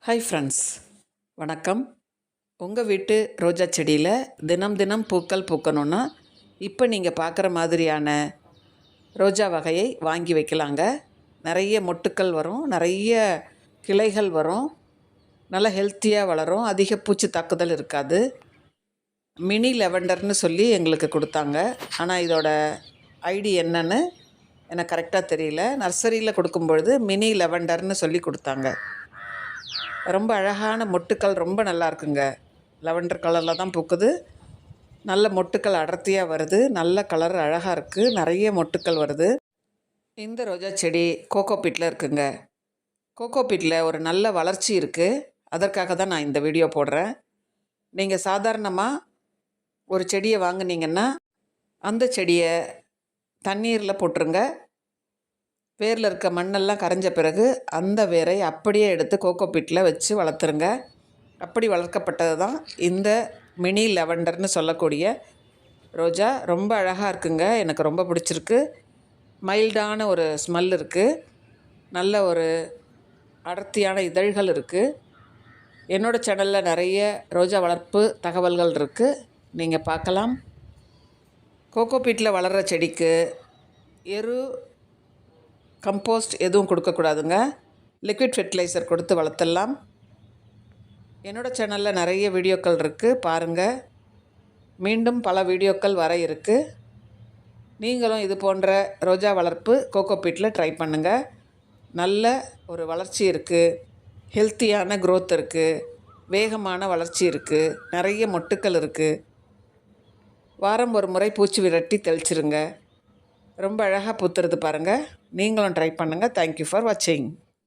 Hi friends, வணக்கம். உங்கள் வீட்டு ரோஜா செடியில் தினம் தினம் பூக்கள் பூக்கணுன்னா இப்போ நீங்கள் பார்க்குற மாதிரியான ரோஜா வகையை வாங்கி வைக்கலாங்க. நிறைய மொட்டுக்கள் வரும், நிறைய கிளைகள் வரும், நல்லா ஹெல்த்தியாக வளரும், அதிக பூச்சி தாக்குதல் இருக்காது. மினி லெவண்டர்னு சொல்லி எங்களுக்கு கொடுத்தாங்க. ஆனால் இதோட ஐடி என்னன்னு எனக்கு கரெக்டாக தெரியல. நர்சரியில் கொடுக்கும்பொழுது மினி லெவண்டர்னு சொல்லி கொடுத்தாங்க. ரொம்ப அழகான மொட்டுக்கள், ரொம்ப நல்லா இருக்குங்க. லெவண்டர் கலரில் தான் பூக்குது. நல்ல மொட்டுக்கள் அடர்த்தியாக வருது, நல்ல கலர் அழகாக இருக்குது, நிறைய மொட்டுக்கள் வருது. இந்த ரோஜா செடி கோகோபீட்டில் இருக்குங்க. கோகோபீட்டில் ஒரு நல்ல வளர்ச்சி இருக்குது. அதற்காக தான் நான் இந்த வீடியோ போடுறேன். நீங்கள் சாதாரணமாக ஒரு செடியை வாங்குனீங்கன்னா அந்த செடியை தண்ணீரில் போட்டுருங்க. வேரில் இருக்க மண்ணெல்லாம் கரைஞ்ச பிறகு அந்த வேரை அப்படியே எடுத்து கோகோபீட்டில் வச்சு வளர்த்துருங்க. அப்படி வளர்க்கப்பட்டது தான் இந்த மினி லெவண்டர்னு சொல்லக்கூடிய ரோஜா. ரொம்ப அழகாக இருக்குங்க, எனக்கு ரொம்ப பிடிச்சிருக்கு. மைல்டான ஒரு ஸ்மெல் இருக்குது, நல்ல ஒரு அடர்த்தியான இதழ்கள் இருக்குது. என்னோடய சேனலில் நிறைய ரோஜா வளர்ப்பு தகவல்கள் இருக்குது, நீங்கள் பார்க்கலாம். கோகோபீட்டில் வளர்கிற செடிக்கு எரு, கம்போஸ்ட் எதுவும் கொடுக்கக்கூடாதுங்க. லிக்விட் ஃபெர்டிலைசர் கொடுத்து வளர்த்துடலாம். என்னோடய சேனலில் நிறைய வீடியோக்கள் இருக்குது, பாருங்கள். மீண்டும் பல வீடியோக்கள் வர இருக்குது. நீங்களும் இது போன்ற ரோஜா வளர்ப்பு கோகோபீட்டில் ட்ரை பண்ணுங்கள். நல்ல ஒரு வளர்ச்சி இருக்குது, ஹெல்த்தியான க்ரோத் இருக்குது, வேகமான வளர்ச்சி இருக்குது, நிறைய மொட்டுக்கள் இருக்குது. வாரம் ஒரு முறை பூச்சி விரட்டி தெளிச்சிருங்க. ரொம்ப அழகாக பூத்துறது பாருங்கள். நீங்களும் ட்ரை பண்ணுங்கள். தேங்க்யூ ஃபார் வாட்சிங்.